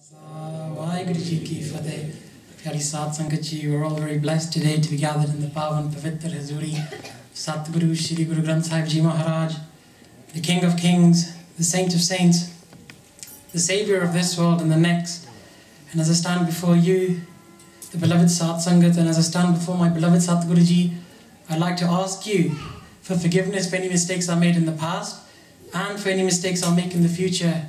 Vaheguru Ji ki Fateh. Pyari Sat Sangat Ji, we're all very blessed today to be gathered in the Pavan Pavitra Hazuri Satguru Shri Guru Granth Sahib Ji Maharaj, the King of Kings, the Saint of Saints, the Saviour of this world and the next. And as I stand before you, the beloved Sat Sangat, and as I stand before my beloved Satguru Ji, I'd like to ask you for forgiveness for any mistakes I made in the past and for any mistakes I'll make in the future.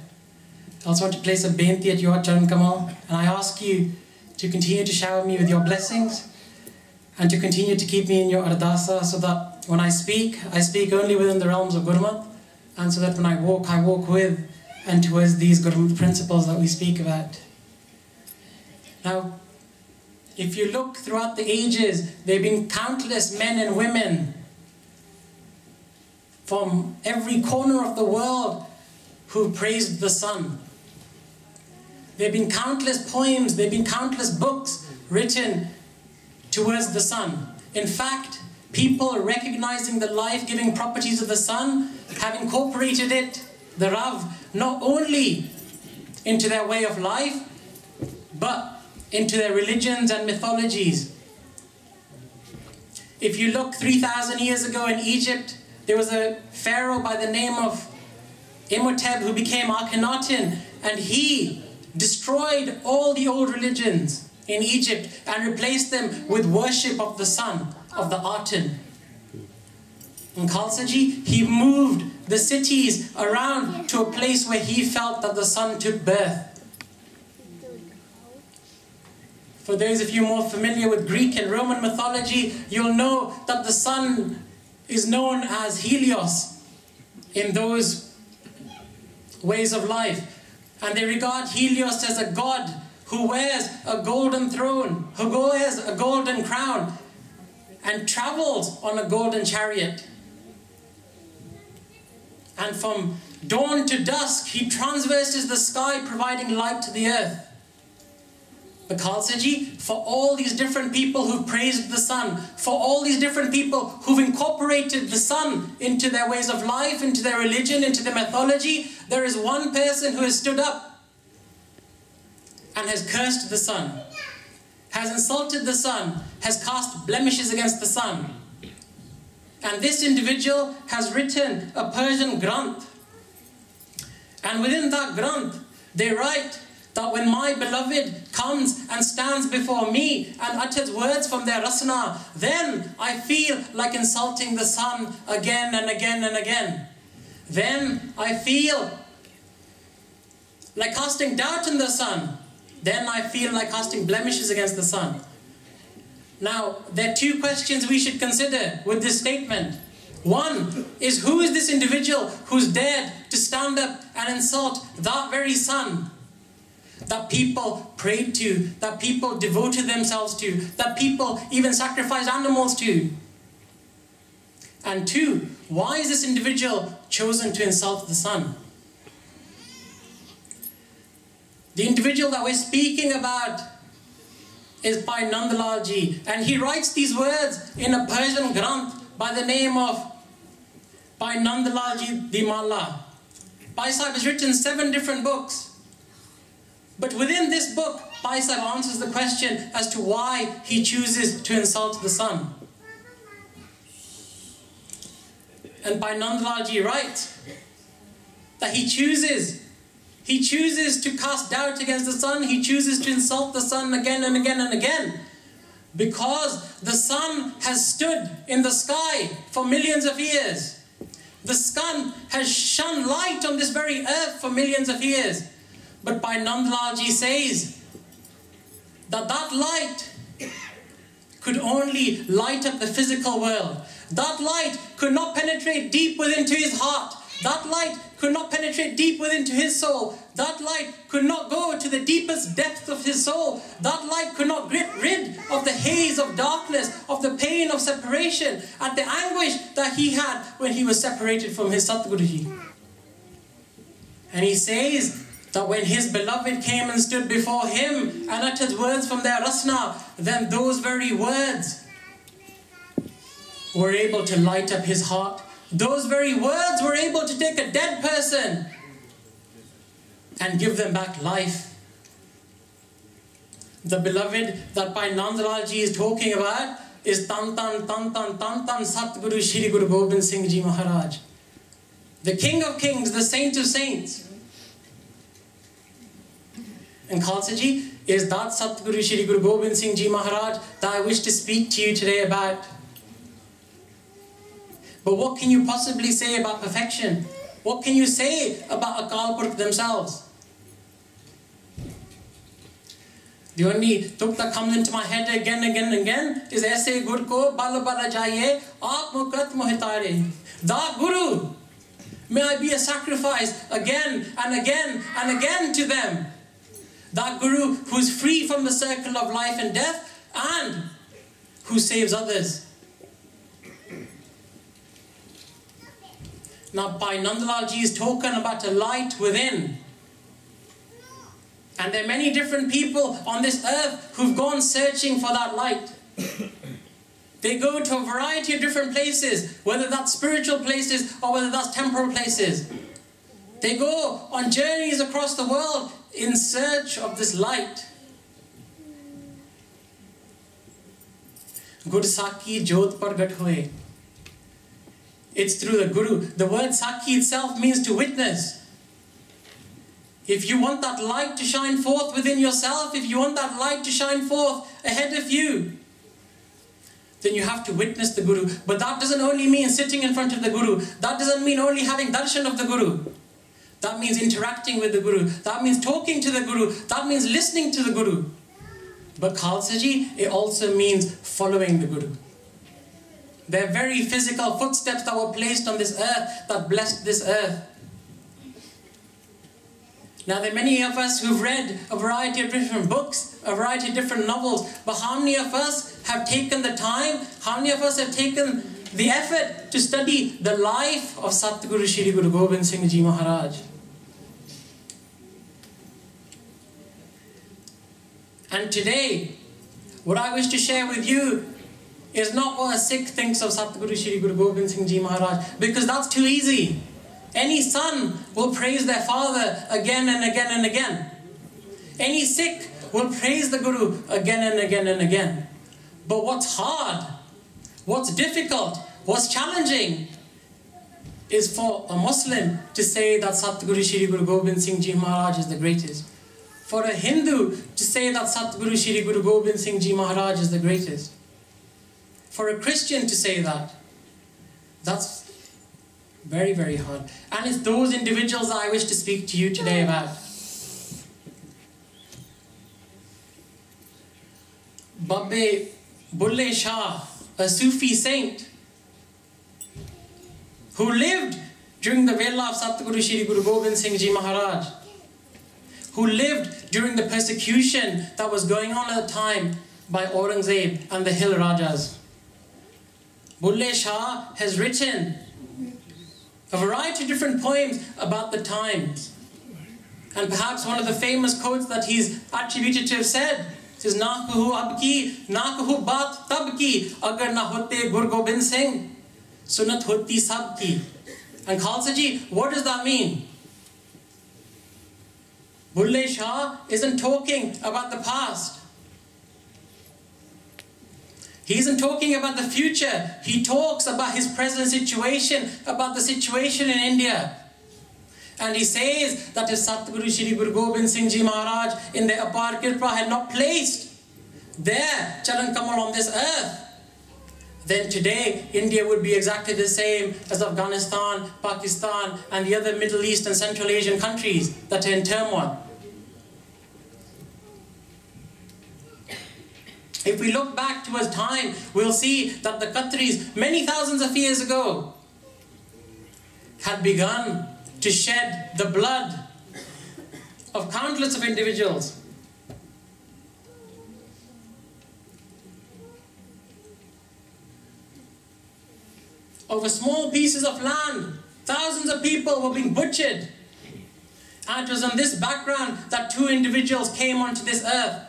I also want to place a benti at your Charan Kamal, and I ask you to continue to shower me with your blessings and to continue to keep me in your ardasa, so that when I speak only within the realms of Gurmat, and so that when I walk with and towards these Gurmat principles that we speak about. Now, if you look throughout the ages, there have been countless men and women from every corner of the world who praised the sun. There have been countless poems, there have been countless books written towards the sun. In fact, people recognizing the life-giving properties of the sun have incorporated it, the Rav, not only into their way of life, but into their religions and mythologies. If you look 3,000 years ago in Egypt, there was a pharaoh by the name of Imhotep who became Akhenaten, and he destroyed all the old religions in Egypt and replaced them with worship of the sun, of the Aten. In Khalsa Ji, he moved the cities around to a place where he felt that the sun took birth. For those of you more familiar with Greek and Roman mythology, you'll know that the sun is known as Helios in those ways of life. And they regard Helios as a god who wears a golden throne, who wears a golden crown, and travels on a golden chariot. And from dawn to dusk, he transverses the sky, providing light to the earth. The Khalsa Ji, for all these different people who've praised the sun, for all these different people who've incorporated the sun into their ways of life, into their religion, into their mythology, there is one person who has stood up and has cursed the sun, has insulted the sun, has cast blemishes against the sun. And this individual has written a Persian Granth. And within that Granth, they write that when my beloved comes and stands before me and utters words from their rasana, then I feel like insulting the sun again and again and again. Then I feel like casting doubt in the sun. Then I feel like casting blemishes against the sun. Now, there are two questions we should consider with this statement. One is, who is this individual who's dared to stand up and insult that very sun that people prayed to, that people devoted themselves to, that people even sacrificed animals to? And two, why is this individual chosen to insult the sun? The individual that we're speaking about is Bhai Nandlal Ji, and he writes these words in a Persian Granth by the name of Bhai Nandlal Ji Dimala. Bhai Sahib has written 7 different books. But within this book, Bhai Sahib answers the question as to why he chooses to insult the sun. And Bhai Nandlal Ji writes that he chooses to cast doubt against the sun, he chooses to insult the sun again and again and again, because the sun has stood in the sky for millions of years. The sun has shone light on this very earth for millions of years. But Bhai Nandlal Ji says that that light could only light up the physical world. That light could not penetrate deep within to his heart. That light could not penetrate deep within to his soul. That light could not go to the deepest depth of his soul. That light could not get rid of the haze of darkness, of the pain of separation, and the anguish that he had when he was separated from his Satguru Ji. And he says that when his beloved came and stood before him and uttered words from their rasna, then those very words were able to light up his heart. Those very words were able to take a dead person and give them back life. The beloved that Bhai Nand Ji is talking about is Tan Tan Tan Tan Tan Tan Satguru Shri Guru Gobind Singh Ji Maharaj. The King of Kings, the Saint of Saints. And Khalsa Ji, is that Satguru Shri Guru Gobind Singh Ji Maharaj that I wish to speak to you today about. But what can you possibly say about perfection? What can you say about Akal Purkh themselves? The only tuk that comes into my head again and again is Aise Gur ko bala bala jaiye aap mukat mohitare. That Guru, may I be a sacrifice again and again and again to them. That Guru who is free from the circle of life and death and who saves others. Now Bhai Nandlal Ji is talking about a light within. And there are many different people on this earth who've gone searching for that light. They go to a variety of different places, whether that's spiritual places or whether that's temporal places. They go on journeys across the world in search of this light. Gur Saki Jot Pargat Hoye. It's through the Guru. The word Saki itself means to witness. If you want that light to shine forth within yourself, if you want that light to shine forth ahead of you, then you have to witness the Guru. But that doesn't only mean sitting in front of the Guru. That doesn't mean only having darshan of the Guru. That means interacting with the Guru. That means talking to the Guru. That means listening to the Guru. But Khalsa Ji, it also means following the Guru. There are very physical footsteps that were placed on this earth that blessed this earth. Now there are many of us who've read a variety of different books, a variety of different novels, but how many of us have taken the time, how many of us have taken the effort to study the life of Satguru Shri Guru Gobind Singh Ji Maharaj? And today, what I wish to share with you is not what a Sikh thinks of Satguru Shri Guru Gobind Singh Ji Maharaj, because that's too easy. Any son will praise their father again and again and again. Any Sikh will praise the Guru again and again and again. But what's hard, what's difficult, what's challenging is for a Muslim to say that Satguru Shri Guru Gobind Singh Ji Maharaj is the greatest. For a Hindu to say that Satguru Shri Guru Gobind Singh Ji Maharaj is the greatest. For a Christian to say that, that's very, very hard. And it's those individuals that I wish to speak to you today about. Babbe Bulle Shah, a Sufi saint, who lived during the Vela of Satguru Shri Guru Gobind Singh Ji Maharaj, who lived during the persecution that was going on at the time by Aurangzeb and the Hill Rajas. Bulle Shah has written a variety of different poems about the times. And perhaps one of the famous quotes that he's attributed to have said is, "Na kahu ab ki, na kahu baat tab ki, agar na hote Guru Gobind Singh, sunat hoti sab ki." And Khalsa Ji, what does that mean? Bulle Shah isn't talking about the past. He isn't talking about the future. He talks about his present situation, about the situation in India. And he says that if Satguru Shri Guru Gobind Singh Ji Maharaj in the Apar Kirpa had not placed their Charan Kamal on this earth, then today India would be exactly the same as Afghanistan, Pakistan and the other Middle East and Central Asian countries that are in turmoil. If we look back to his time, we'll see that the Khatris, many thousands of years ago, had begun to shed the blood of countless of individuals. Over small pieces of land, thousands of people were being butchered. And it was on this background that two individuals came onto this earth.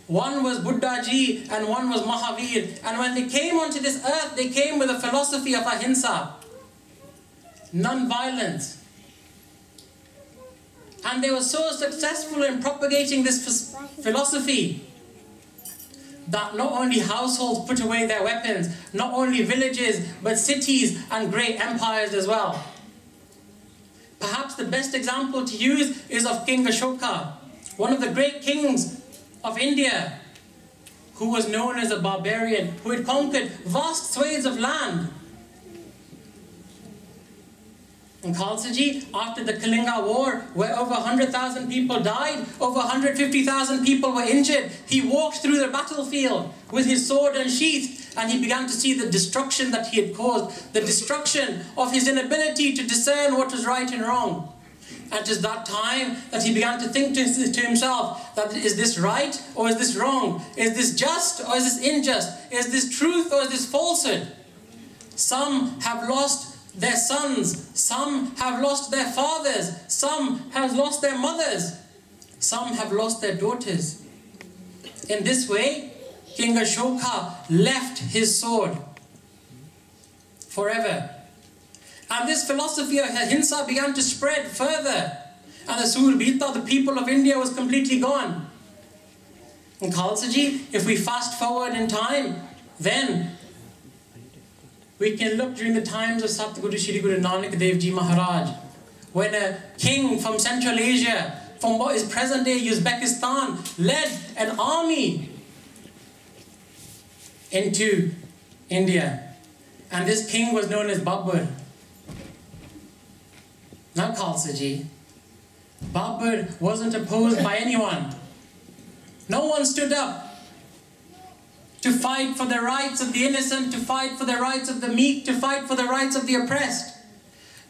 One was Buddha Ji and one was Mahavir. And when they came onto this earth, they came with a philosophy of ahimsa, non-violence. And they were so successful in propagating this philosophy that not only households put away their weapons, not only villages, but cities and great empires as well. Perhaps the best example to use is of King Ashoka, one of the great kings of India, who was known as a barbarian, who had conquered vast swathes of land. And Khalsa Ji, after the Kalinga War, where over 100,000 people died, over 150,000 people were injured, he walked through the battlefield with his sword unsheathed, and he began to see the destruction that he had caused, the destruction of his inability to discern what was right and wrong. And it is that time that he began to think to himself, that is this right or is this wrong? Is this just or is this unjust? Is this truth or is this falsehood? Some have lost their sons, some have lost their fathers, some have lost their mothers, some have lost their daughters. In this way, King Ashoka left his sword forever. And this philosophy of ahimsa began to spread further. And the Surbita, the people of India, was completely gone. And Khalsa Ji, if we fast forward in time, then we can look during the times of Satguru Shri Guru Nanak Dev Ji Maharaj, when a king from Central Asia, from what is present day Uzbekistan, led an army into India. And this king was known as Babur. Now Khalsa Ji, Babur wasn't opposed by anyone. No one stood up to fight for the rights of the innocent, to fight for the rights of the meek, to fight for the rights of the oppressed.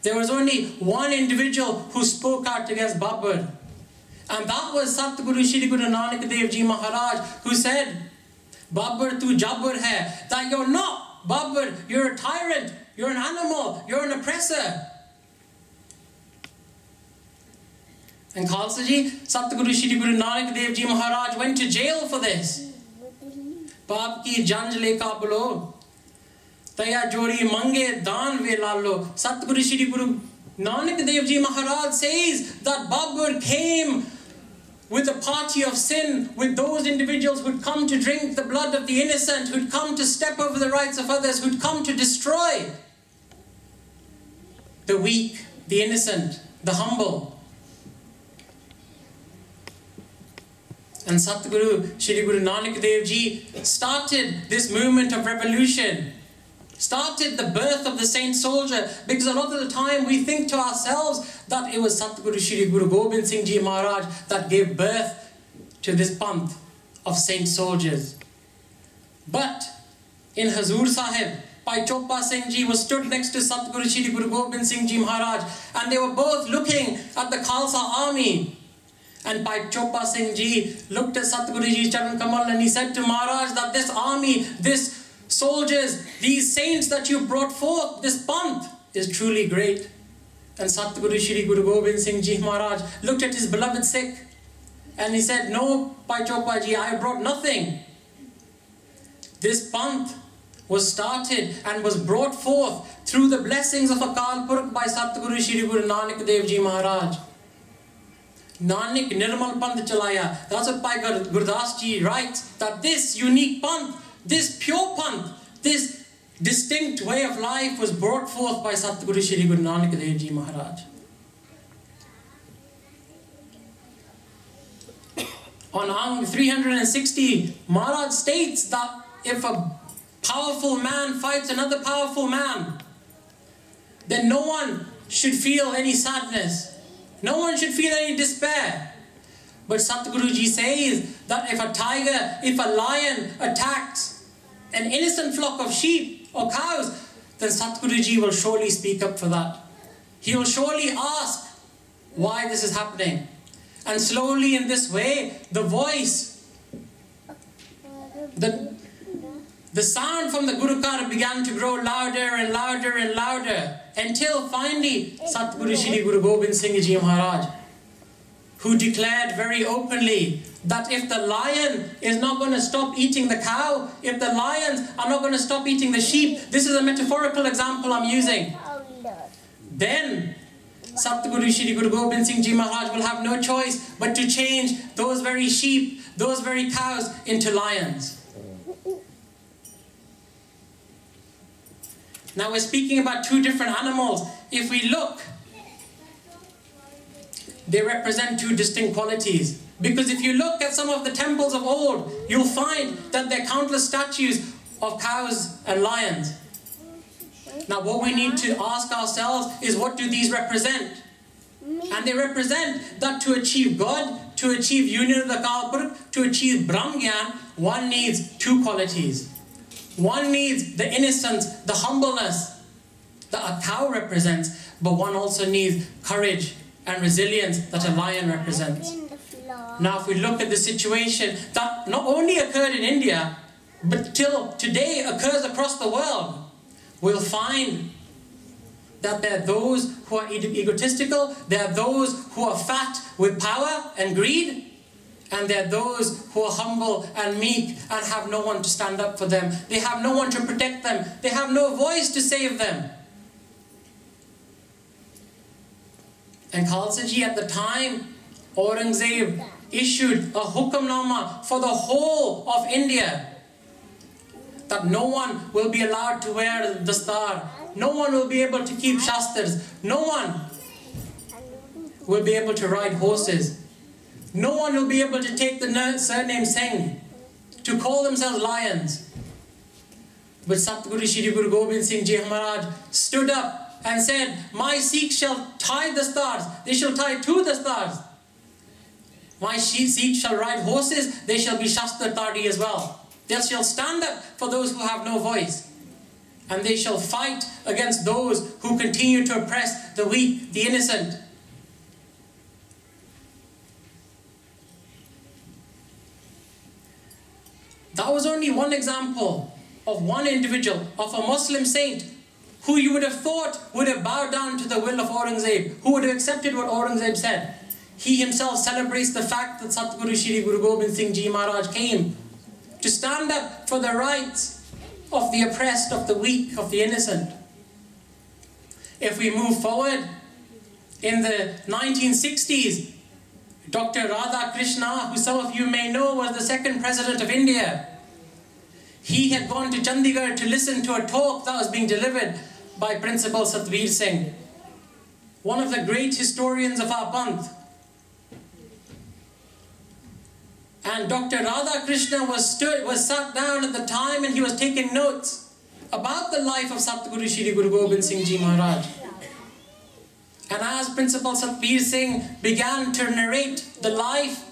There was only one individual who spoke out against Babur. And that was Satguru Shri Guru Nanak Dev Ji Maharaj, who said, Babur tu jabur hai, that you're not Babur, you're a tyrant, you're an animal, you're an oppressor. And Khalsa Ji, Satguru Shri Guru Nanak Dev Ji Maharaj went to jail for this. Paap ki janj leka bolo, taya jori mange daan ve lalo. Satguru Shri Guru Nanak Dev Ji Maharaj says that Babur came with a party of sin, with those individuals who'd come to drink the blood of the innocent, who'd come to step over the rights of others, who'd come to destroy the weak, the innocent, the humble. And Satguru Shri Guru Nanak Dev Ji started this movement of revolution, started the birth of the saint soldier, because a lot of the time we think to ourselves that it was Satguru Shri Guru Gobind Singh Ji Maharaj that gave birth to this panth of saint soldiers. But in Hazur Sahib, Bhai Choppa Singh Ji was stood next to Satguru Shri Guru Gobind Singh Ji Maharaj, and they were both looking at the Khalsa army. And Bhai Choppa Singh Ji looked at Satguru Ji Charan Kamal and he said to Maharaj that this army, this soldiers, these saints that you brought forth, this panth is truly great. And Satguru Shri Guru Gobind Singh Ji Maharaj looked at his beloved Sikh and he said, no, Bhai Choppa Ji, I brought nothing. This panth was started and was brought forth through the blessings of Akal Purkh by Satguru Shri Guru Nanak Dev Ji Maharaj. Nanak Nirmal Panth Chalaya. That's what Bhai Gurdas Ji writes, that this unique panth, this pure panth, this distinct way of life was brought forth by Satguru Shri Guru Nanak Dev Ji Maharaj. On Ang 360, Maharaj states that if a powerful man fights another powerful man, then no one should feel any sadness. No one should feel any despair. But Satguru Ji says that if a tiger, if a lion attacks an innocent flock of sheep or cows, then Satguru Ji will surely speak up for that. He will surely ask why this is happening. And slowly in this way, the voice, the sound from the Gurukar began to grow louder and louder and louder, until finally Satguru Shri Guru Gobind Singh Ji Maharaj, who declared very openly that if the lion is not going to stop eating the cow, if the lions are not going to stop eating the sheep, this is a metaphorical example I'm using, then Satguru Shri Guru Gobind Singh Ji Maharaj will have no choice but to change those very sheep, those very cows into lions. Now we're speaking about two different animals. If we look, they represent two distinct qualities. Because if you look at some of the temples of old, you'll find that there are countless statues of cows and lions. Now what we need to ask ourselves is, what do these represent? And they represent that to achieve God, to achieve union of the Kalpurk, to achieve Brahmgyan, one needs two qualities. One needs the innocence, the humbleness that a cow represents, but one also needs courage and resilience that a lion represents. Now if we look at the situation that not only occurred in India, but till today occurs across the world, we'll find that there are those who are egotistical, there are those who are fat with power and greed, and there are those who are humble and meek and have no one to stand up for them. They have no one to protect them. They have no voice to save them. And Khalsa Ji, at the time, Aurangzeb issued a hukamnama for the whole of India, that no one will be allowed to wear the dastar. No one will be able to keep shastras. No one will be able to ride horses. No one will be able to take the surname Singh, to call themselves lions. But Satguru Shri Guru Gobind Singh Ji Maharaj stood up and said, my Sikhs shall tie the stars. They shall tie to the stars. My Sikhs shall ride horses. They shall be Shastra Tadi as well. They shall stand up for those who have no voice. And they shall fight against those who continue to oppress the weak, the innocent. That was only one example of one individual, of a Muslim saint, who you would have thought would have bowed down to the will of Aurangzeb, who would have accepted what Aurangzeb said. He himself celebrates the fact that Satguru Shri Guru Gobind Singh Ji Maharaj came to stand up for the rights of the oppressed, of the weak, of the innocent. If we move forward, in the 1960s, Dr. Radha Krishna, who some of you may know was the second president of India, he had gone to Chandigarh to listen to a talk that was being delivered by Principal Satvir Singh, one of the great historians of our Panth. And Dr. Radha Krishna was sat down at the time, and he was taking notes about the life of Satguru Shri Guru Gobind Singh Ji Maharaj. And as Principal Satvir Singh began to narrate the life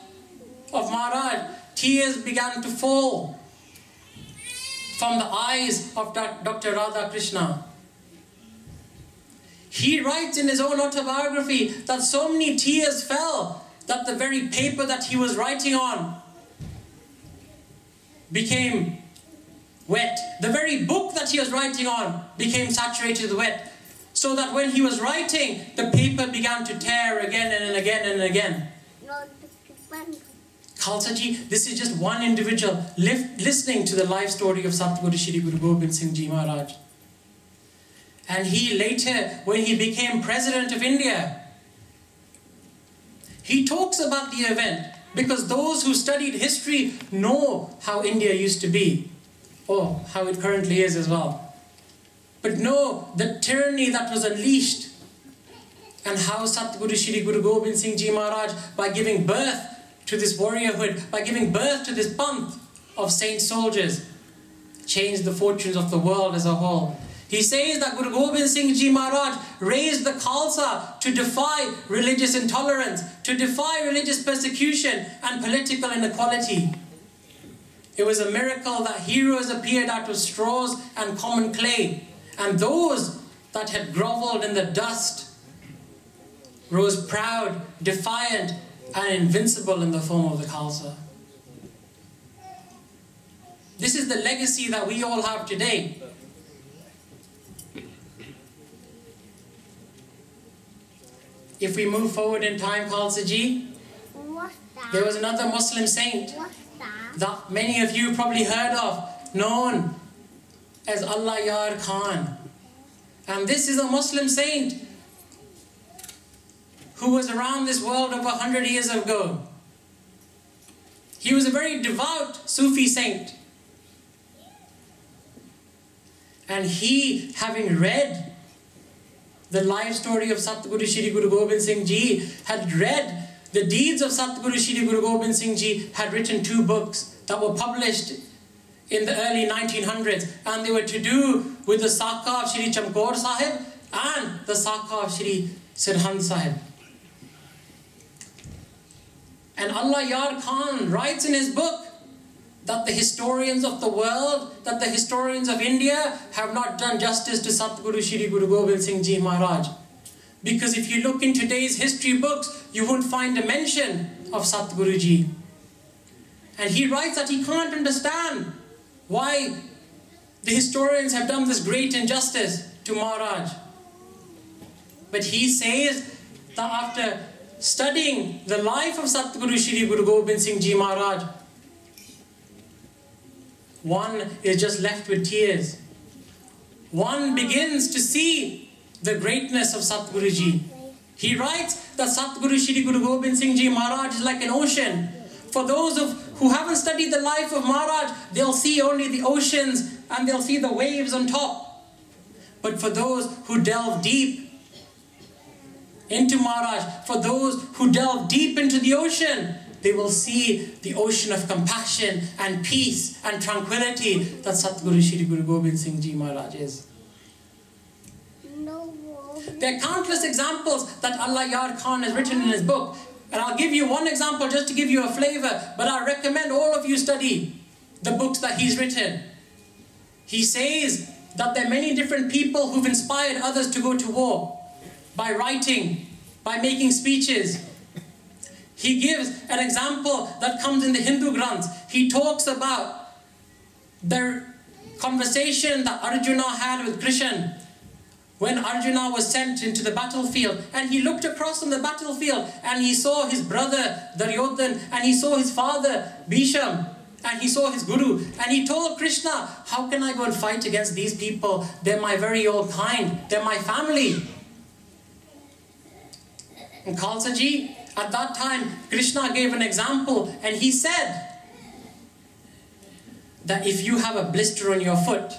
of Maharaj, tears began to fall from the eyes of Dr. Radha Krishna. He writes in his own autobiography that so many tears fell that the very paper that he was writing on became wet. The very book that he was writing on became saturated with wet. So that when he was writing, the paper began to tear again and again and again. Khalsa Ji, this is just one individual listening to the life story of Satguru Shri Guru Gobind Singh Ji Maharaj. And he later, when he became President of India, he talks about the event, because those who studied history know how India used to be, or how it currently is as well. But know the tyranny that was unleashed, and how Satguru Shri Guru Gobind Singh Ji Maharaj, by giving birth to this warriorhood, by giving birth to this panth of saint soldiers, changed the fortunes of the world as a whole. He says that Guru Gobind Singh Ji Maharaj raised the Khalsa to defy religious intolerance, to defy religious persecution and political inequality. It was a miracle that heroes appeared out of straws and common clay, and those that had grovelled in the dust rose proud, defiant and invincible in the form of the Khalsa. This is the legacy that we all have today. If we move forward in time, Khalsa Ji, there was another Muslim saint that many of you probably heard of, known as Allah Yar Khan. And this is a Muslim saint who was around this world over 100 years ago. He was a very devout Sufi saint. And he, having read the life story of Satguru Shri Guru Gobind Singh Ji, had read the deeds of Satguru Shri Guru Gobind Singh Ji, had written 2 books that were published in the early 1900s, and they were to do with the Sakha of Shri Chamkaur Sahib and the Sakha of Shri Sirhand Sahib. And Allah Yar Khan writes in his book that the historians of the world, that the historians of India have not done justice to Satguru Shri Guru Gobind Singh Ji Maharaj. Because if you look in today's history books, you won't find a mention of Satguru Ji. And he writes that he can't understand why the historians have done this great injustice to Maharaj. But he says that after studying the life of Satguru Shri Guru Gobind Singh Ji Maharaj, one is just left with tears. One begins to see the greatness of Satguru Ji. He writes that Satguru Shri Guru Gobind Singh Ji Maharaj is like an ocean. For those who haven't studied the life of Maharaj, they'll see only the oceans and they'll see the waves on top. But for those who delve deep into Maharaj, for those who delve deep into the ocean, they will see the ocean of compassion and peace and tranquility that Satguru Shri Guru Gobind Singh Ji Maharaj is. There are countless examples that Allah Yar Khan has written in his book. And I'll give you one example just to give you a flavor, but I recommend all of you study the books that he's written. He says that there are many different people who've inspired others to go to war by writing, by making speeches. He gives an example that comes in the Hindu Granths. He talks about the conversation that Arjuna had with Krishna when Arjuna was sent into the battlefield, and he looked across on the battlefield and he saw his brother Duryodhan, and he saw his father Bhisham, and he saw his guru, and he told Krishna, how can I go and fight against these people? They're my very old kind, they're my family. And Khalsa Ji, at that time, Krishna gave an example, and he said that if you have a blister on your foot,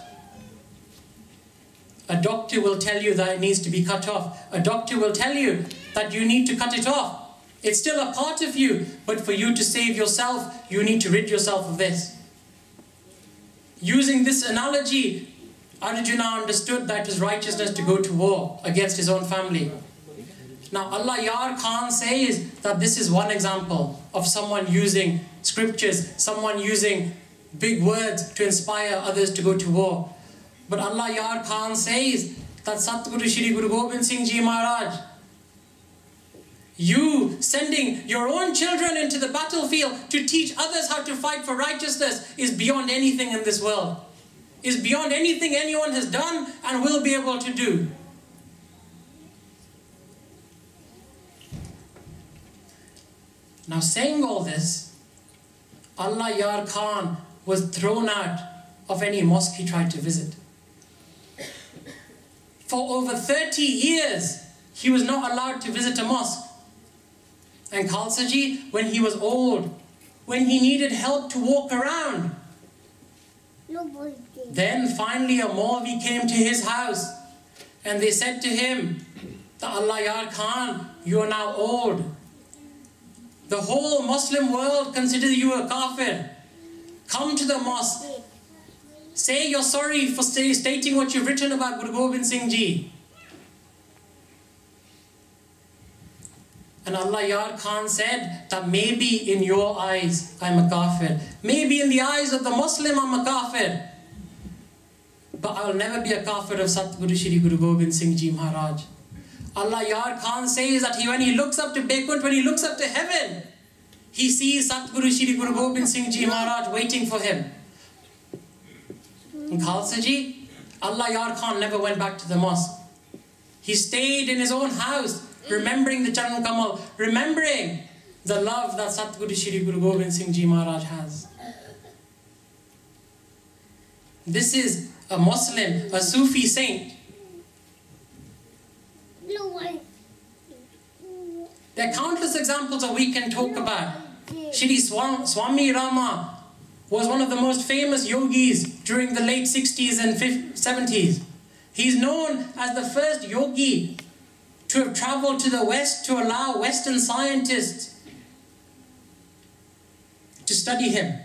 a doctor will tell you that it needs to be cut off. A doctor will tell you that you need to cut it off. It's still a part of you, but for you to save yourself, you need to rid yourself of this. Using this analogy, Arjuna understood that it was righteousness to go to war against his own family. Now Allah Yar Khan says that this is one example of someone using scriptures, someone using big words to inspire others to go to war. But Allah Yar Khan says that Satguru Shri Guru Gobind Singh Ji Maharaj, you sending your own children into the battlefield to teach others how to fight for righteousness is beyond anything in this world. Is beyond anything anyone has done and will be able to do. Now saying all this, Allah Yar Khan was thrown out of any mosque he tried to visit. For over 30 years, he was not allowed to visit a mosque. And Khalsa Ji, when he was old, when he needed help to walk around, then finally a Maulvi came to his house and they said to him, that Allah Yar Khan, you are now old. The whole Muslim world considers you a kafir. Come to the mosque. Say you're sorry for stating what you've written about Guru Gobind Singh Ji. And Allah Yar Khan said that maybe in your eyes I'm a kafir. Maybe in the eyes of the Muslim I'm a kafir. But I'll never be a kafir of Satguru Shri Guru Gobind Singh Ji Maharaj. Allah Yar Khan says that when he looks up to Bekunt, when he looks up to heaven, he sees Satguru Shri Guru Gobind Singh Ji Maharaj waiting for him. And Khalsa Ji, Allah Yar Khan never went back to the mosque. He stayed in his own house, remembering the Charan Kamal, remembering the love that Satguru Shri Guru Gobind Singh Ji Maharaj has. This is a Muslim, a Sufi saint. There are countless examples that we can talk about. Shri Swami Rama was one of the most famous yogis during the late 60s and 70s. He's known as the first yogi to have traveled to the West to allow Western scientists to study him.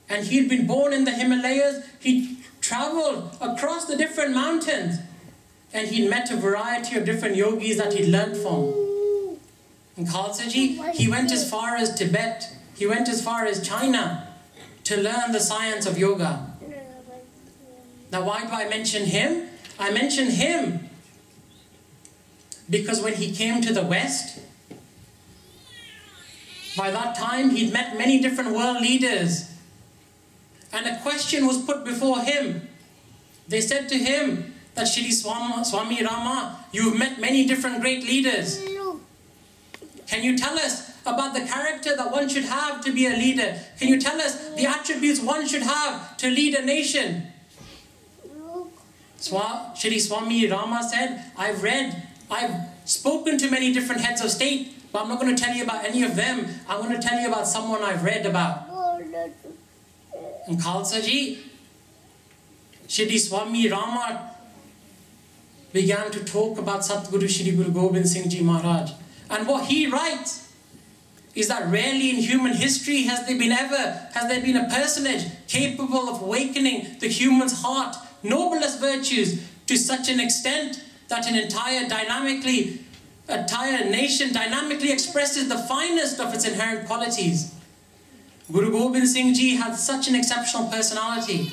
And he'd been born in the Himalayas. He traveled across the different mountains, and he'd met a variety of different yogis that he'd learned from. And Khalsa Ji, he went as far as Tibet. He went as far as China to learn the science of yoga. Now, why do I mention him? I mention him because when he came to the West, by that time he'd met many different world leaders. And a question was put before him. They said to him that Shri Swami Rama, you've met many different great leaders. Can you tell us about the character that one should have to be a leader? Can you tell us the attributes one should have to lead a nation? Shri Swami Rama said, I've spoken to many different heads of state, but I'm not going to tell you about any of them. I'm going to tell you about someone I've read about. And Khalsa Ji, Shri Swami Rama began to talk about Satguru Shri Guru Gobind Singh Ji Maharaj. And what he writes is that rarely in human history has there been a personage capable of awakening the human's heart, noblest virtues, to such an extent that an entire nation dynamically expresses the finest of its inherent qualities. Guru Gobind Singh Ji had such an exceptional personality,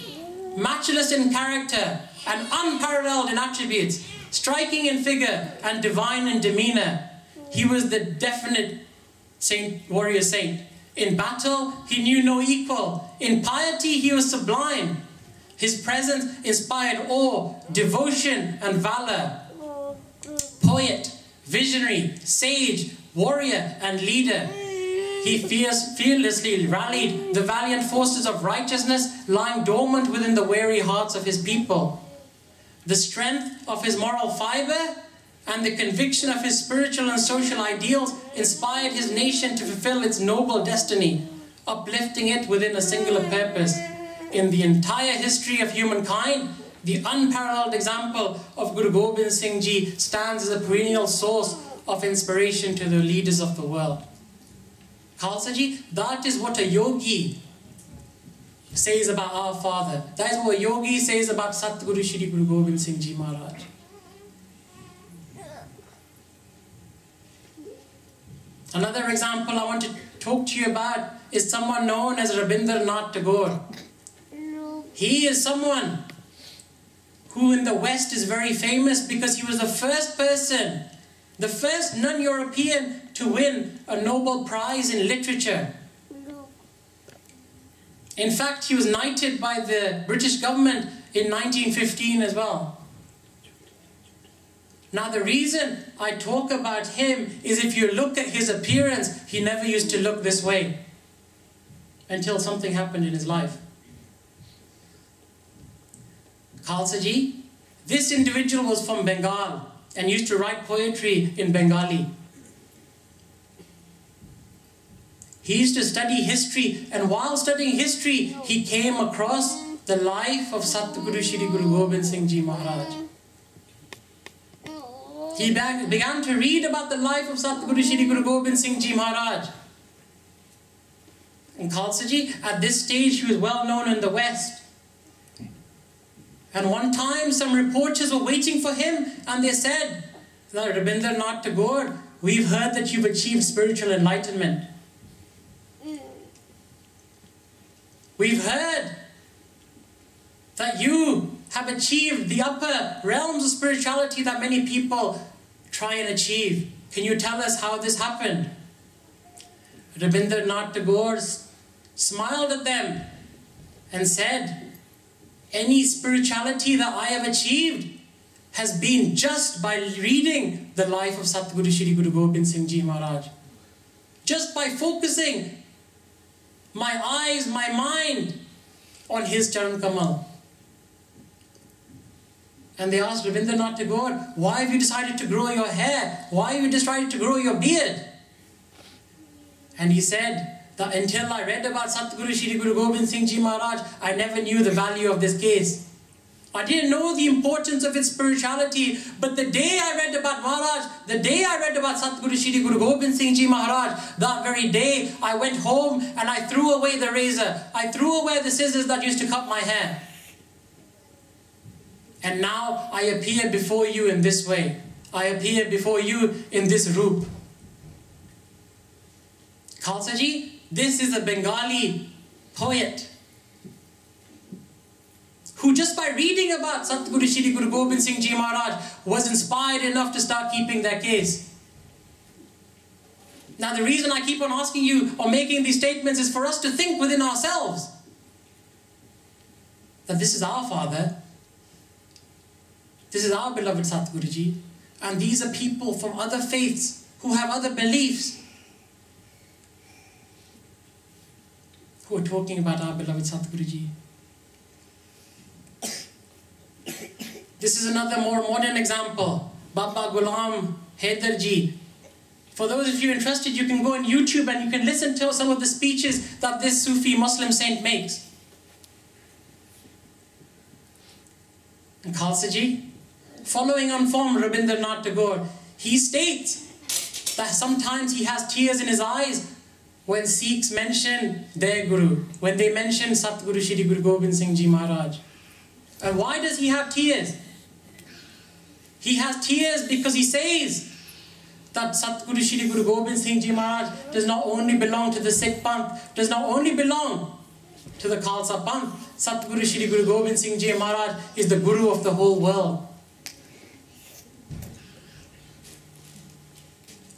matchless in character and unparalleled in attributes, striking in figure and divine in demeanor. He was the definite warrior saint. In battle, he knew no equal. In piety, he was sublime. His presence inspired awe, devotion, and valor. Poet, visionary, sage, warrior, and leader. He fearlessly rallied the valiant forces of righteousness lying dormant within the weary hearts of his people. The strength of his moral fiber and the conviction of his spiritual and social ideals inspired his nation to fulfill its noble destiny, uplifting it within a singular purpose. In the entire history of humankind, the unparalleled example of Guru Gobind Singh Ji stands as a perennial source of inspiration to the leaders of the world. Khalsa Ji, that is what a yogi says about our Father. That is what a yogi says about Satguru Shri Guru Gobind Singh Ji Maharaj. Another example I want to talk to you about is someone known as Rajinder Tagore. He is someone who in the West is very famous because he was the first person, the first non-European to win a Nobel Prize in literature. In fact, he was knighted by the British government in 1915 as well. Now the reason I talk about him is if you look at his appearance, he never used to look this way until something happened in his life. Khalsa Ji, this individual was from Bengal and used to write poetry in Bengali. He used to study history, and while studying history, he came across the life of Satguru Shri Guru Gobind Singh Ji Maharaj. He began to read about the life of Satguru Shri Guru Gobind Singh Ji Maharaj. And Khalsa Ji, at this stage, he was well known in the West. And one time, some reporters were waiting for him, and they said, Rajinder Tagore, we've heard that you've achieved spiritual enlightenment. We've heard that you have achieved the upper realms of spirituality that many people try and achieve. Can you tell us how this happened? Rajinder Tagore smiled at them and said, any spirituality that I have achieved has been just by reading the life of Satguru Shri Guru Gobind Singh Ji Maharaj. Just by focusing my eyes, my mind on his Charan Kamal. And they asked Rajinder Tagore, why have you decided to grow your hair? Why have you decided to grow your beard? And he said that until I read about Satguru Shri Guru Gobind Singh Ji Maharaj, I never knew the value of this case. I didn't know the importance of its spirituality, but the day I read about Maharaj, the day I read about Satguru Shri Guru Gobind Singh Ji Maharaj, that very day I went home and I threw away the razor. I threw away the scissors that used to cut my hair. And now I appear before you in this way. I appear before you in this roop. Khalsa Ji, this is a Bengali poet who just by reading about Satguru Shri Guru Gobind Singh Ji Maharaj was inspired enough to start keeping their case. Now the reason I keep on asking you or making these statements is for us to think within ourselves that this is our father, this is our beloved Satguru Ji, and these are people from other faiths who have other beliefs who are talking about our beloved Satguru Ji. This is another more modern example. Baba Ghulam Haider Ji. For those of you interested, you can go on YouTube and you can listen to some of the speeches that this Sufi Muslim saint makes. And Khalsa Ji, following on from Rabindranath Tagore, he states that sometimes he has tears in his eyes when Sikhs mention their Guru, when they mention Satguru Shri Guru Gobind Singh Ji Maharaj. And why does he have tears? He has tears because he says that Satguru Shri Guru Gobind Singh Ji Maharaj does not only belong to the Sikh Panth, does not only belong to the Khalsa Panth. Satguru Shri Guru Gobind Singh Ji Maharaj is the Guru of the whole world.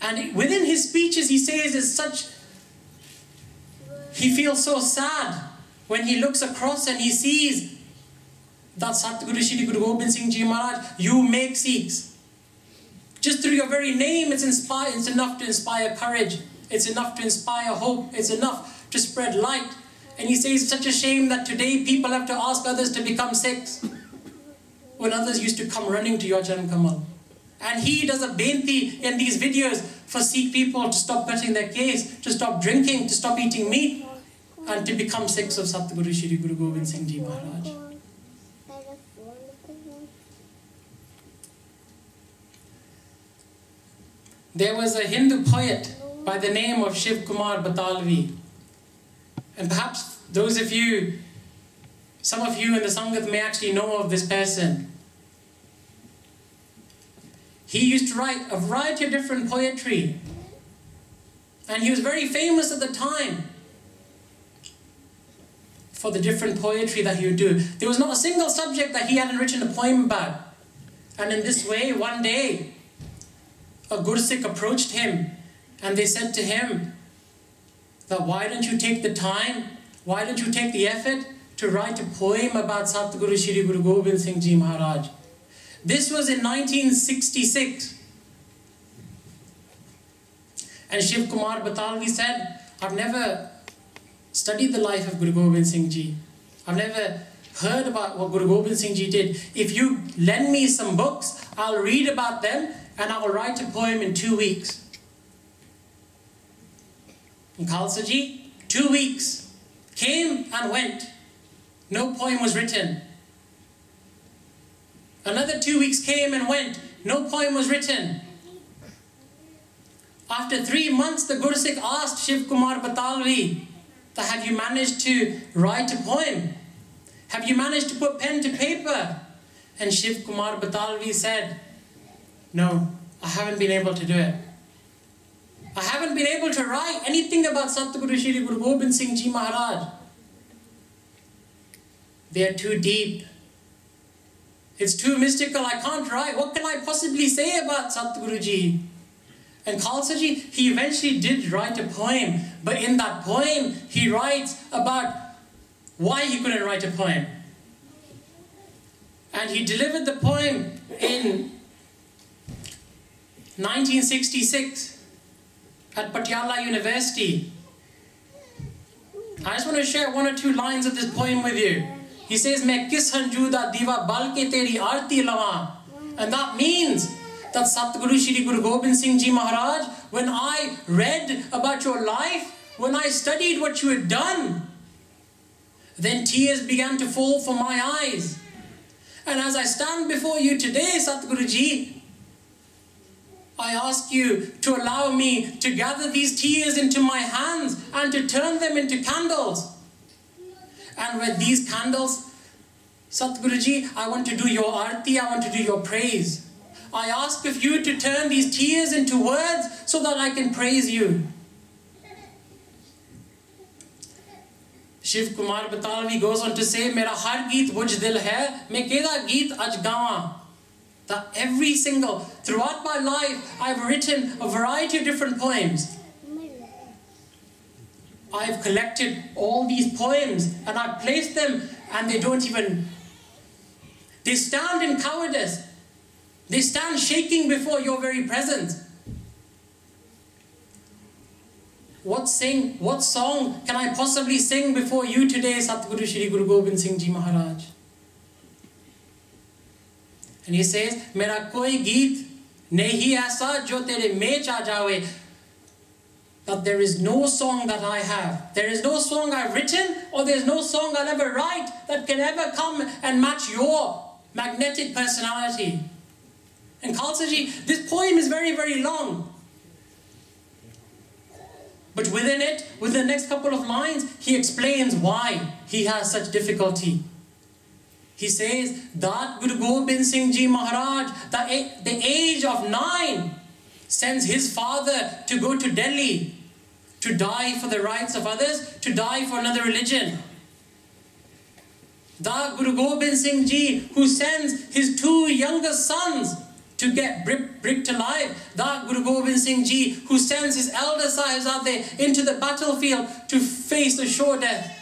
And within his speeches he says is such, he feels so sad when he looks across and he sees that Satguru Shri Guru Gobind Singh Ji Maharaj, you make Sikhs. Just through your very name, it's enough to inspire courage. It's enough to inspire hope. It's enough to spread light. And he says it's such a shame that today people have to ask others to become Sikhs when others used to come running to your Charan Kamal. And he does a benti in these videos for Sikh people to stop cutting their case, to stop drinking, to stop eating meat, and to become Sikhs of Satguru Shri Guru Gobind Singh Ji Maharaj. There was a Hindu poet by the name of Shiv Kumar Batalvi. And perhaps those of you, some of you in the Sangat may actually know of this person. He used to write a variety of different poetry. And he was very famous at the time for the different poetry that he would do. There was not a single subject that he hadn't written a poem about. And in this way, one day, a Gursikh approached him and they said to him that why don't you take the time, why don't you take the effort to write a poem about Satguru Shri Guru Gobind Singh Ji Maharaj. This was in 1966. And Shiv Kumar Batalvi said, I've never studied the life of Guru Gobind Singh Ji. I've never heard about what Guru Gobind Singh Ji did. If you lend me some books, I'll read about them and I will write a poem in 2 weeks. And Khalsa Ji, 2 weeks came and went. No poem was written. Another 2 weeks came and went. No poem was written. After 3 months, the Gursikh asked Shiv Kumar Batalvi, have you managed to write a poem? Have you managed to put pen to paper? And Shiv Kumar Batalvi said, no, I haven't been able to do it. I haven't been able to write anything about Satguru Shri Guru Gobind Singh Ji Maharaj. They are too deep. It's too mystical. I can't write. What can I possibly say about Satguru Ji? And Khalsa Ji, he eventually did write a poem. But in that poem, he writes about why he couldn't write a poem. And he delivered the poem in 1966 at Patiala University. I just want to share 1 or 2 lines of this poem with you. He says, "Main kis hanjuda diva bal ke teri aarti lawan." And that means that Satguru Shri Guru Gobind Singh Ji Maharaj, when I read about your life, when I studied what you had done, then tears began to fall from my eyes. And as I stand before you today, Satguru Ji, I ask you to allow me to gather these tears into my hands and to turn them into candles. And with these candles, Satguru Ji, I want to do your arti, I want to do your praise. I ask of you to turn these tears into words so that I can praise you. Shiv Kumar Batalvi goes on to say, Mera har geet bujh dil hai, main keda geet aj gawa. That every single, throughout my life, I've written a variety of different poems. I've collected all these poems and I've placed them, and they stand in cowardice. They stand shaking before your very presence. What song can I possibly sing before you today, Satguru Shri Guru Gobind Singh Ji Maharaj? And he says, Mera koi geet nahi aisa jo tere mech aa jawe. That there is no song that I have, there is no song I've written, or there is no song I'll ever write that can ever come and match your magnetic personality. And Khalsa Ji, this poem is very, very long. But within it, within the next couple of lines, he explains why he has such difficulty. He says that Guru Gobind Singh Ji Maharaj, the age of 9, sends his father to go to Delhi to die for the rights of others, to die for another religion. That Guru Gobind Singh Ji, who sends his 2 younger sons to get bricked alive. That Guru Gobind Singh Ji, who sends his elder Sahibzade into the battlefield to face a sure death.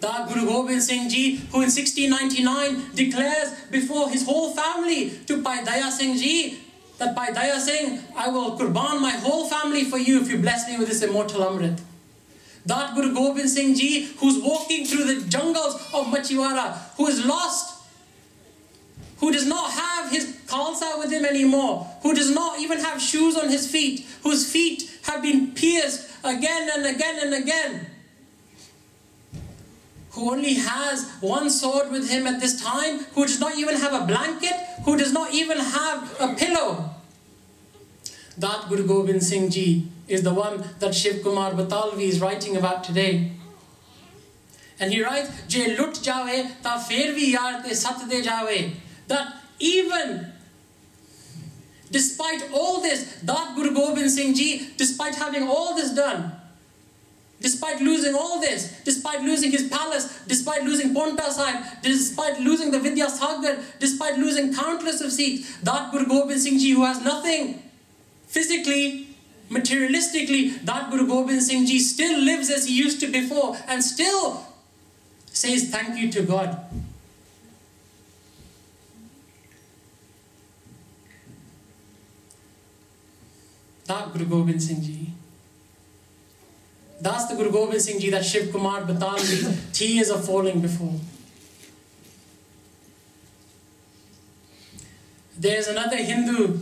That Guru Gobind Singh Ji, who in 1699 declares before his whole family to Bhai Daya Singh Ji, that Bhai Daya Singh, I will qurban my whole family for you if you bless me with this immortal Amrit. That Guru Gobind Singh Ji, who's walking through the jungles of Machiwara, who is lost, who does not have his khalsa with him anymore, who does not even have shoes on his feet, whose feet have been pierced again and again and again, who only has one sword with him at this time, who does not even have a blanket, who does not even have a pillow. That Guru Gobind Singh Ji is the one that Shiv Kumar Batalvi is writing about today. And he writes, Je lut jawe ta fer vi yaar te sat de jawe. That even despite all this, that Guru Gobind Singh Ji, despite having all this done, despite losing all this, despite losing his palace, despite losing Ponta Sahib, despite losing the Vidya Sagar, despite losing countless of Sikhs, that Guru Gobind Singh Ji, who has nothing physically, materialistically, that Guru Gobind Singh Ji still lives as he used to before and still says thank you to God. That Guru Gobind Singh Ji. That's the Guru Gobind Singh Ji that Shiv Kumar Batalvi, tears are falling before. There's another Hindu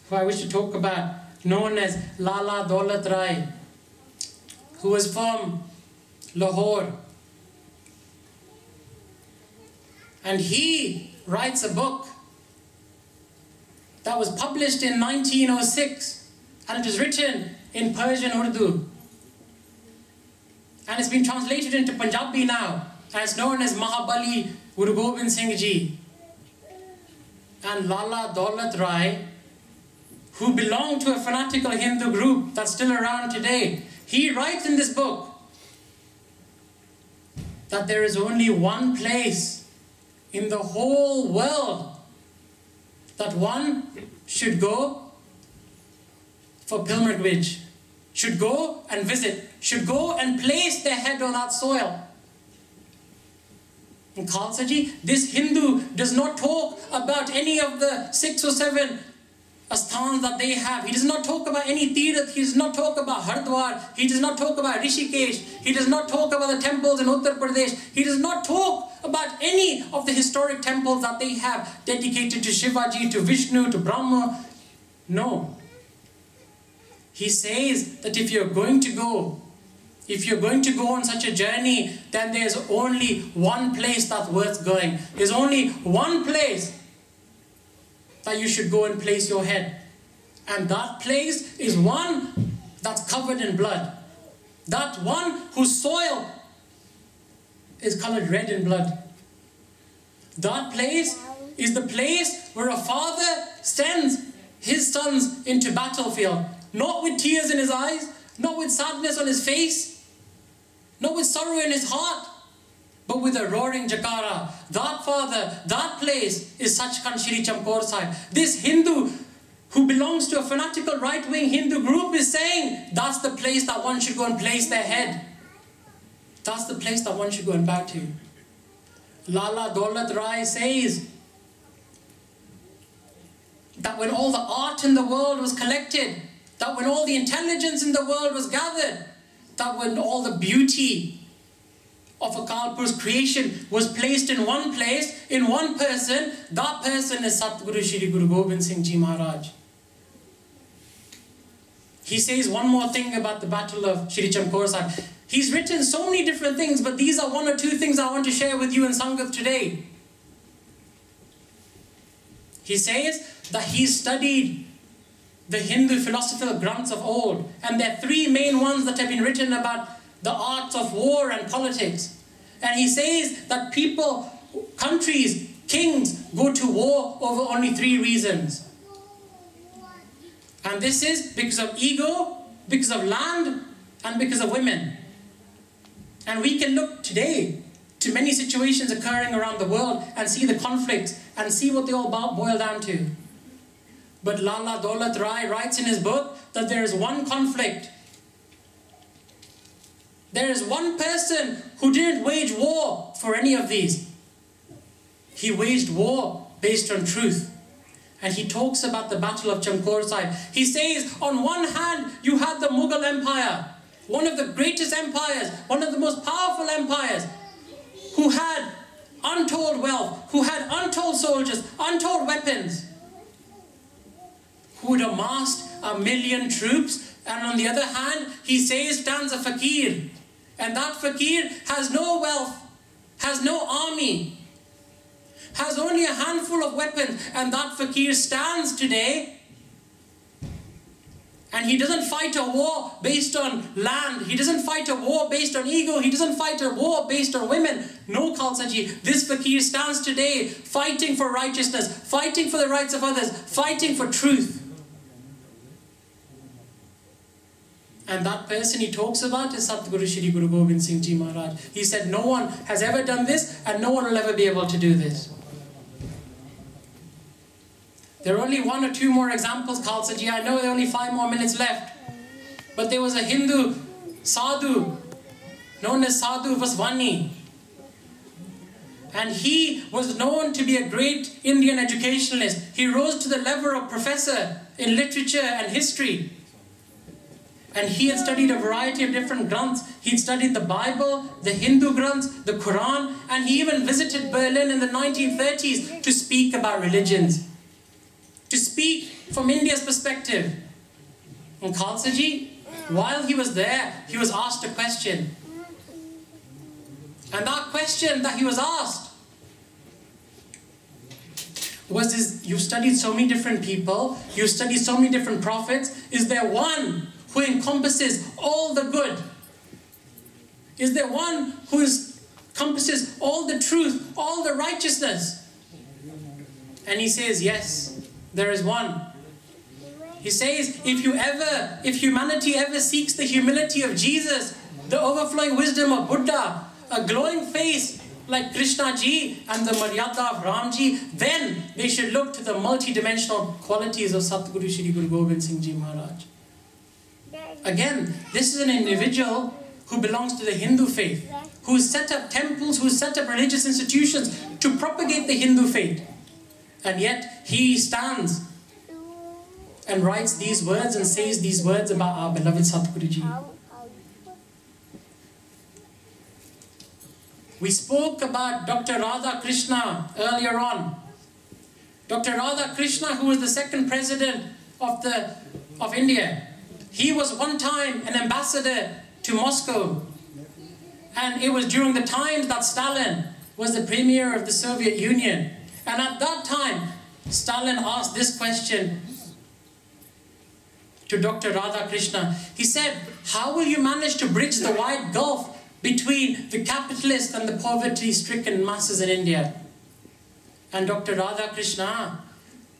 who I wish to talk about, known as Lala Daulat Rai, who was from Lahore. And he writes a book that was published in 1906, and it was written in Persian Urdu. And it's been translated into Punjabi now, and it's known as Mahabali Guru Gobind Singh Ji. And Lala Daulat Rai, who belonged to a fanatical Hindu group that's still around today, he writes in this book that there is only one place in the whole world that one should go for pilgrimage, should go and visit, should go and place their head on that soil. And Khalsa Ji, this Hindu does not talk about any of the 6 or 7 asthans that they have. He does not talk about any Tirath. He does not talk about Hardwar. He does not talk about Rishikesh. He does not talk about the temples in Uttar Pradesh. He does not talk about any of the historic temples that they have dedicated to Shivaji, to Vishnu, to Brahma. No. He says that if you're going to go on such a journey, then there's only one place that's worth going. There's only one place that you should go and place your head. And that place is one that's covered in blood. That one whose soil is colored red in blood. That place is the place where a father sends his sons into battlefield. Not with tears in his eyes, not with sadness on his face, not with sorrow in his heart, but with a roaring jakara. That father, that place is Sachkhand Shri Chamkaur Sahib. This Hindu who belongs to a fanatical right-wing Hindu group is saying that's the place that one should go and place their head. That's the place that one should go and bow to. Lala Daulat Rai says that when all the art in the world was collected, that when all the intelligence in the world was gathered, that when all the beauty of Akal Purkh's creation was placed in one place, in one person, that person is Satguru Shri Guru Gobind Singh Ji Maharaj. He says one more thing about the battle of Shri Chamkaur Sahib. He's written so many different things, but these are one or two things I want to share with you in Sangat today. He says that he studied the Hindu philosophical granths of old, and there are three main ones that have been written about the arts of war and politics. And he says that people, countries, kings go to war over only three reasons. And this is because of ego, because of land, and because of women. And we can look today to many situations occurring around the world and see the conflicts and see what they all boil down to. But Lala Daulat Rai writes in his book that there is one conflict. There is one person who didn't wage war for any of these. He waged war based on truth. And he talks about the battle of Chamkaur Sahib. He says, on one hand, you had the Mughal Empire, one of the greatest empires, one of the most powerful empires, who had untold wealth, who had untold soldiers, untold weapons, who had amassed 1 million troops. And on the other hand, he says, stands a fakir. And that fakir has no wealth, has no army, has only a handful of weapons. And that fakir stands today, and he doesn't fight a war based on land. He doesn't fight a war based on ego. He doesn't fight a war based on women. No, Khalsa Ji. This fakir stands today fighting for righteousness, fighting for the rights of others, fighting for truth. And that person he talks about is Satguru Shri Guru Gobind Singh Ji Maharaj. He said, no one has ever done this, and no one will ever be able to do this. There are only one or two more examples, Khalsa Ji. I know there are only 5 more minutes left. But there was a Hindu sadhu known as Sadhu Vaswani. And he was known to be a great Indian educationalist. He rose to the level of professor in literature and history. And he had studied a variety of different granths. He'd studied the Bible, the Hindu granths, the Quran, and he even visited Berlin in the 1930s to speak about religions, to speak from India's perspective. And Khalsa Ji, while he was there, he was asked a question. And that question that he was asked was this: you've studied so many different people, you've studied so many different prophets, is there one who encompasses all the good? Is there one who encompasses all the truth, all the righteousness? And he says, yes, there is one. He says, if humanity ever seeks the humility of Jesus, the overflowing wisdom of Buddha, a glowing face like Krishna Ji and the Maryada of Ram Ji, then they should look to the multi-dimensional qualities of Satguru Shri Guru Gobind Singh Ji Maharaj. Again, this is an individual who belongs to the Hindu faith, who set up temples, who set up religious institutions to propagate the Hindu faith. And yet, he stands and writes these words and says these words about our beloved Satguru Ji. We spoke about Dr. Radha Krishna earlier on. Dr. Radha Krishna, who was the second president of India. He was one time an ambassador to Moscow. And it was during the times that Stalin was the premier of the Soviet Union. And at that time, Stalin asked this question to Dr. Radhakrishna. He said, how will you manage to bridge the wide gulf between the capitalist and the poverty-stricken masses in India? And Dr. Radhakrishna,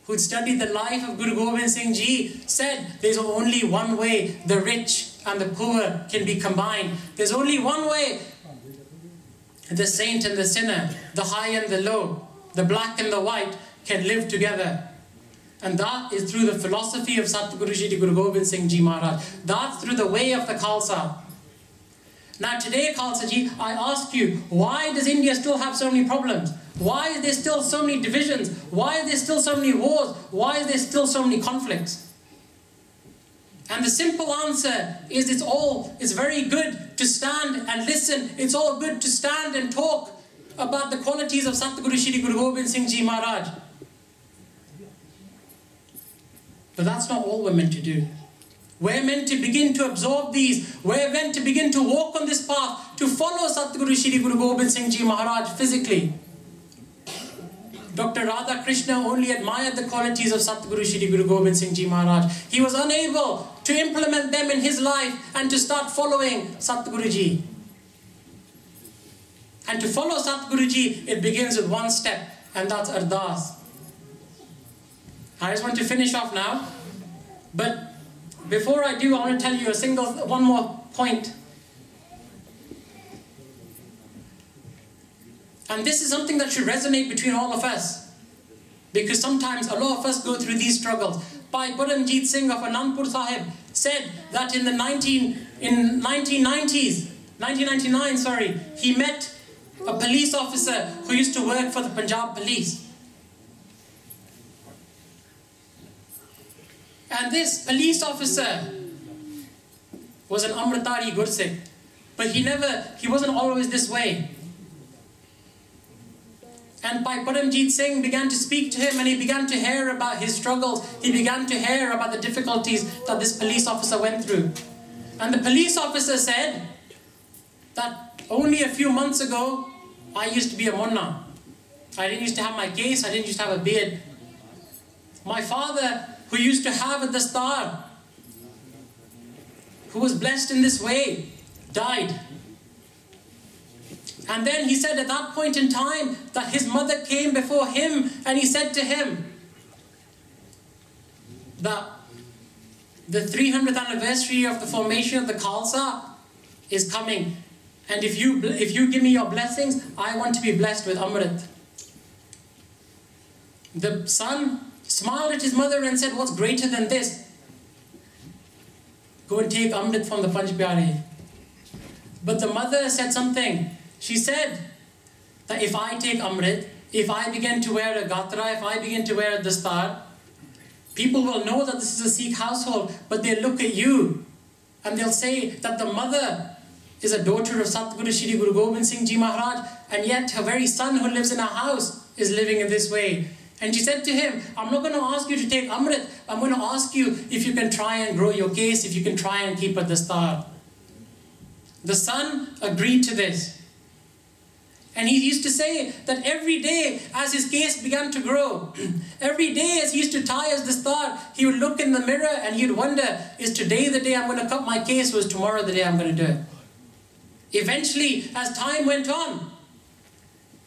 who'd studied the life of Guru Gobind Singh Ji, said there's only one way the rich and the poor can be combined. There's only one way the saint and the sinner, the high and the low, the black and the white can live together. And that is through the philosophy of Satguru Shri Guru Gobind Singh Ji Maharaj. That's through the way of the Khalsa. Now today, Khalsa Ji, I ask you, why does India still have so many problems? Why is there still so many divisions? Why are there still so many wars? Why is there still so many conflicts? And the simple answer is it's very good to stand and listen. It's all good to stand and talk about the qualities of Satguru Shri Guru Gobind Singh Ji Maharaj. But that's not all we're meant to do. We're meant to begin to absorb these. We're meant to begin to walk on this path, to follow Satguru Shri Guru Gobind Singh Ji Maharaj physically. Dr. Radhakrishna only admired the qualities of Satguru Shri Guru Gobind Singh Ji Maharaj. He was unable to implement them in his life and to start following Satguru Ji. And to follow Satguru Ji, it begins with one step, and that's Ardas. I just want to finish off now, but before I do, I want to tell you one more point. And this is something that should resonate between all of us, because sometimes a lot of us go through these struggles. Bhai Paramjit Singh of Anandpur Sahib said that in the 1999, he met a police officer who used to work for the Punjab police. And this police officer was an Amritari Gursikh, but he wasn't always this way. And Bhai Paramjit Singh began to speak to him, and he began to hear about his struggles. He began to hear about the difficulties that this police officer went through. And the police officer said that only a few months ago, I used to be a munna. I didn't used to have my case, I didn't used to have a beard. My father, who used to have a dastar, who was blessed in this way, died. And then he said at that point in time that his mother came before him and he said to him that the 300th anniversary of the formation of the Khalsa is coming, and if you give me your blessings, I want to be blessed with Amrit. The son smiled at his mother and said, what's greater than this? Go and take Amrit from the Panch Pyare. But the mother said something. She said that if I take Amrit, if I begin to wear a gatra, if I begin to wear a dastar, people will know that this is a Sikh household, but they'll look at you and they'll say that the mother is a daughter of Satguru Shri Guru Gobind Singh Ji Maharaj, and yet her very son who lives in her house is living in this way. And she said to him, I'm not going to ask you to take Amrit, I'm going to ask you if you can try and grow your case, if you can try and keep a dastar. The son agreed to this. And he used to say that every day as his case began to grow, every day as he used to tie his dastar, he would look in the mirror and he would wonder, is today the day I'm going to cut my case, or is tomorrow the day I'm going to do it? Eventually, as time went on,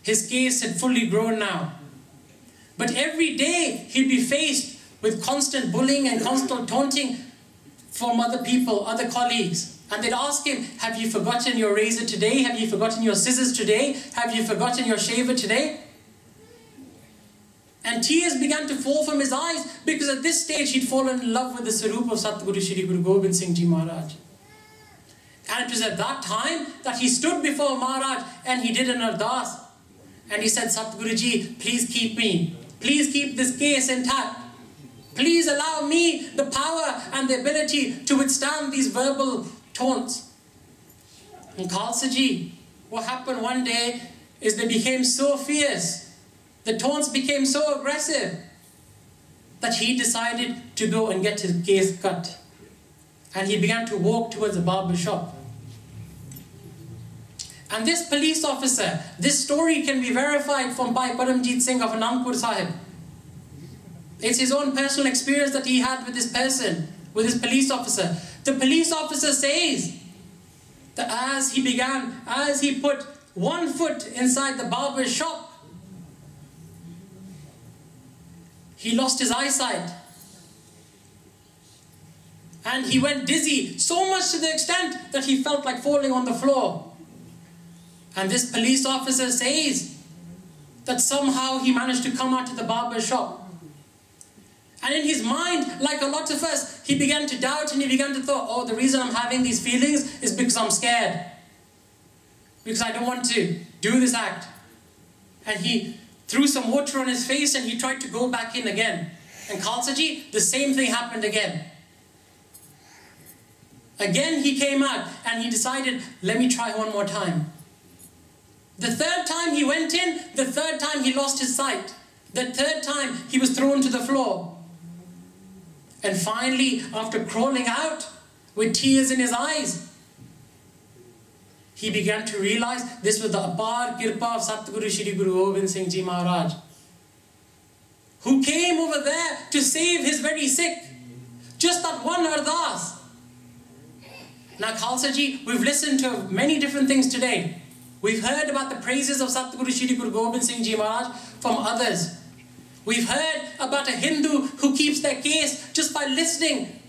his case had fully grown now. But every day he'd be faced with constant bullying and constant taunting from other people, other colleagues. And they'd ask him, have you forgotten your razor today? Have you forgotten your scissors today? Have you forgotten your shaver today? And tears began to fall from his eyes, because at this stage he'd fallen in love with the Sarup of Satguru Shri Guru Gobind Singh Ji Maharaj. And it was at that time that he stood before Maharaj and he did an ardas. And he said, Satguru Ji, please keep me. Please keep this case intact. Please allow me the power and the ability to withstand these verbal taunts. And Khalsa Ji, what happened one day is they became so fierce, the taunts became so aggressive, that he decided to go and get his case cut. and he began to walk towards the barber shop. And this police officer, this story can be verified from Bhai Paramjit Singh of Anandpur Sahib. It's his own personal experience that he had with this person, with this police officer. The police officer says that as he put one foot inside the barber's shop, he lost his eyesight. And he went dizzy, so much to the extent that he felt like falling on the floor. And this police officer says that somehow he managed to come out to the barber's shop. And in his mind, like a lot of us, he began to doubt and he began to thought, oh, the reason I'm having these feelings is because I'm scared. Because I don't want to do this act. And he threw some water on his face and he tried to go back in again. And Khalsa Ji, the same thing happened again. Again he came out and he decided, let me try one more time. The third time he went in, the third time he lost his sight. The third time he was thrown to the floor. And finally, after crawling out with tears in his eyes, he began to realize this was the apar kirpa of Satguru Shri Guru Gobind Singh Ji Maharaj, who came over there to save his very sick. Just that one ardas. Now Khalsa Ji, we've listened to many different things today. We've heard about the praises of Satguru Shri Guru Gobind Singh Ji Maharaj from others. We've heard about a Hindu who keeps their case just by listening,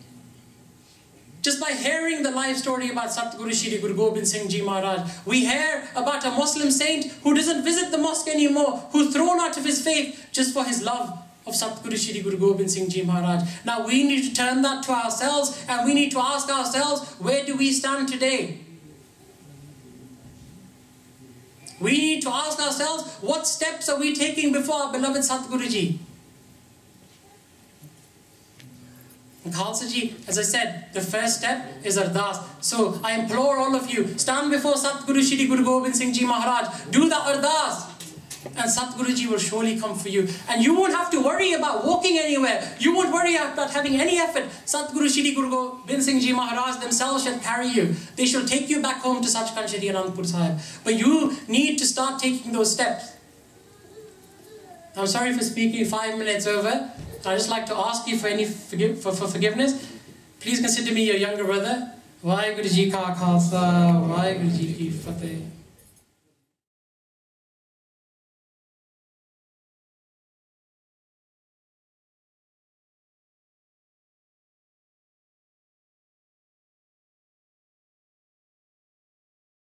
just by hearing the life story about Satguru Shri Guru Gobind Singh Ji Maharaj. We hear about a Muslim saint who doesn't visit the mosque anymore, who's thrown out of his faith just for his love of Satguru Shri Guru Gobind Singh Ji Maharaj. Now we need to turn that to ourselves and we need to ask ourselves, where do we stand today? We need to ask ourselves, what steps are we taking before our beloved Satguru Ji? And Khalsa Ji, as I said, the first step is ardas. So I implore all of you, stand before Satguru Shri Guru Gobind Singh Ji Maharaj, do the ardas, and Satguru Ji will surely come for you. And you won't have to worry about walking anywhere. You won't worry about having any effort. Satguru Shri Guru Gobind Singh Ji Maharaj themselves shall carry you. They shall take you back home to Sachkhand Shri Anandpur Sahib. But you need to start taking those steps. I'm sorry for speaking 5 minutes over. I'd just like to ask you for any forgiveness. Please consider me your younger brother. Vaheguru Ji Ka Khalsa, Vaheguru Ji Ki Fateh.